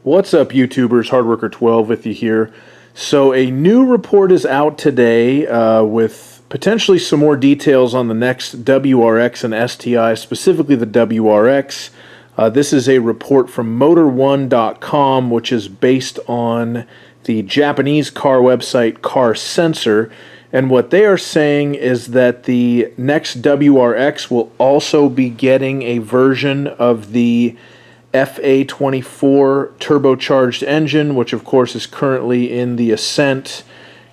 What's up, YouTubers? Hardworker12 with you here. So a new report is out today with potentially some more details on the next WRX and STI, specifically the WRX. This is a report from Motor1.com, which is based on the Japanese car website Car Sensor. And what they are saying is that the next WRX will also be getting a version of the FA24 turbocharged engine, which of course is currently in the Ascent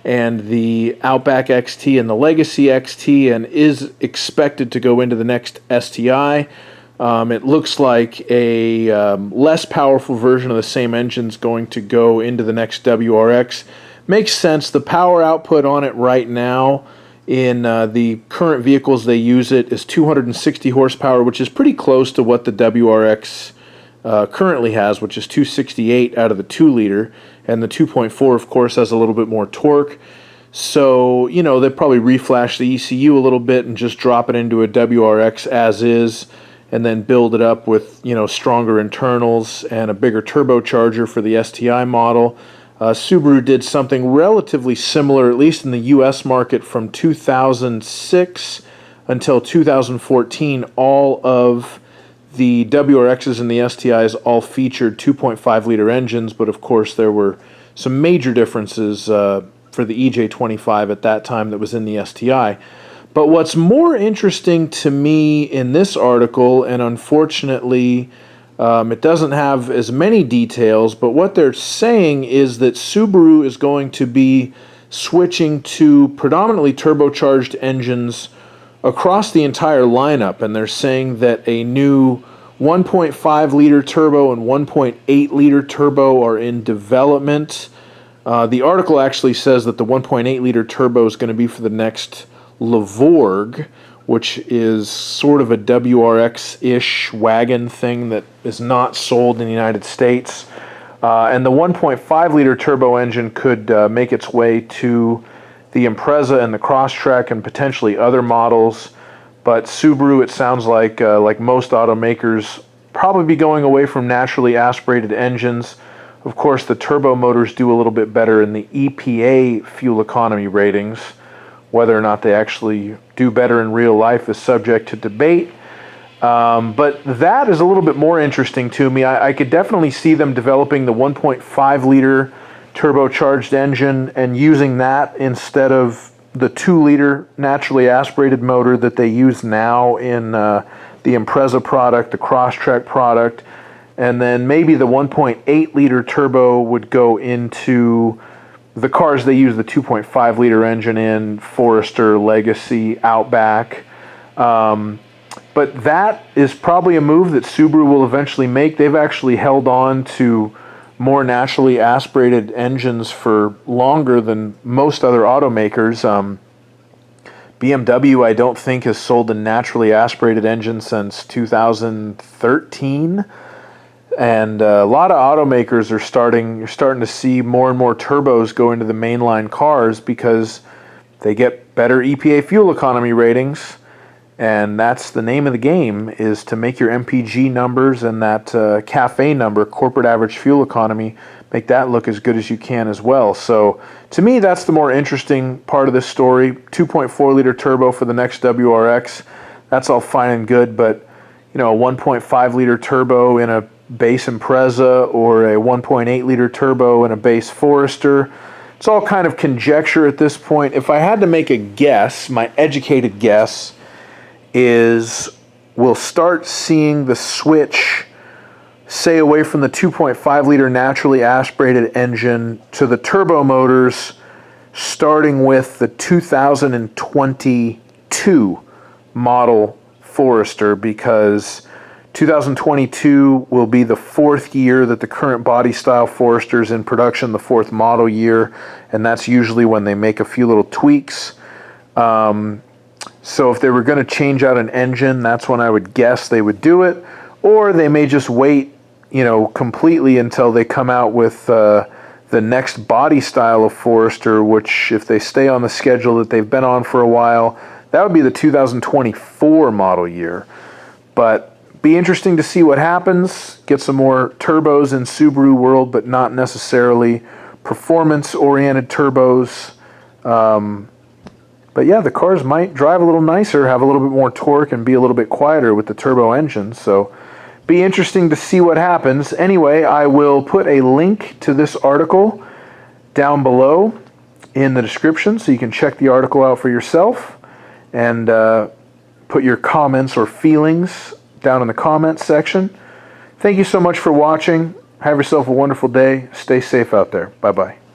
and the Outback XT and the Legacy XT, and is expected to go into the next STI. It looks like a less powerful version of the same engine is going to go into the next WRX. Makes sense. The power output on it right now in the current vehicles they use it is 260 horsepower, which is pretty close to what the WRX currently has, which is 268 out of the 2-liter, and the 2.4 of course has a little bit more torque. So they probably reflash the ECU a little bit and just drop it into a WRX as is, and then build it up with stronger internals and a bigger turbocharger for the STI model. Subaru did something relatively similar, at least in the US market, from 2006 until 2014. All of the WRXs and the STIs all featured 2.5-liter engines, but of course there were some major differences for the EJ25 at that time that was in the STI. But what's more interesting to me in this article, and unfortunately it doesn't have as many details, but what they're saying is that Subaru is going to be switching to predominantly turbocharged engines across the entire lineup, and they're saying that a new 1.5-liter turbo and 1.8-liter turbo are in development. The article actually says that the 1.8-liter turbo is going to be for the next Levorg, which is sort of a WRX-ish wagon thing that is not sold in the United States. And the 1.5-liter turbo engine could make its way to the Impreza and the Crosstrek and potentially other models. But Subaru, it sounds like most automakers, probably be going away from naturally aspirated engines. Of course, the turbo motors do a little bit better in the EPA fuel economy ratings. Whether or not they actually do better in real life is subject to debate. But that is a little bit more interesting to me. I could definitely see them developing the 1.5-liter turbocharged engine and using that instead of the 2-liter naturally aspirated motor that they use now in the Impreza product, the Crosstrek product. And then maybe the 1.8-liter turbo would go into the cars they use the 2.5-liter engine in, Forester, Legacy, Outback. But that is probably a move that Subaru will eventually make. They've actually held on to more naturally aspirated engines for longer than most other automakers. BMW, I don't think, has sold a naturally aspirated engine since 2013. And a lot of automakers are starting to see more and more turbos go into the mainline cars because they get better EPA fuel economy ratings, and that's the name of the game, is to make your MPG numbers and that CAFE number, corporate average fuel economy, make that look as good as you can as well. So to me, that's the more interesting part of this story. 2.4-liter turbo for the next WRX, that's all fine and good, but a 1.5-liter turbo in a base Impreza or a 1.8-liter turbo in a base Forester, it's all kind of conjecture at this point. If I had to make a guess, my educated guess is we'll start seeing the switch, say, away from the 2.5-liter naturally aspirated engine to the turbo motors starting with the 2022 model Forester, because 2022 will be the 4th year that the current body style Forester is in production, the 4th model year, and that's usually when they make a few little tweaks. So if they were going to change out an engine, that's when I would guess they would do it, or they may just wait, completely until they come out with the next body style of Forester, which, if they stay on the schedule that they've been on for a while, that would be the 2024 model year. But be interesting to see what happens. Get some more turbos in Subaru world, but not necessarily performance-oriented turbos. But yeah, the cars might drive a little nicer, have a little bit more torque, and be a little bit quieter with the turbo engine. So be interesting to see what happens. Anyway, I will put a link to this article down below in the description so you can check the article out for yourself, and put your comments or feelings down in the comments section. Thank you so much for watching. Have yourself a wonderful day. Stay safe out there. Bye-bye.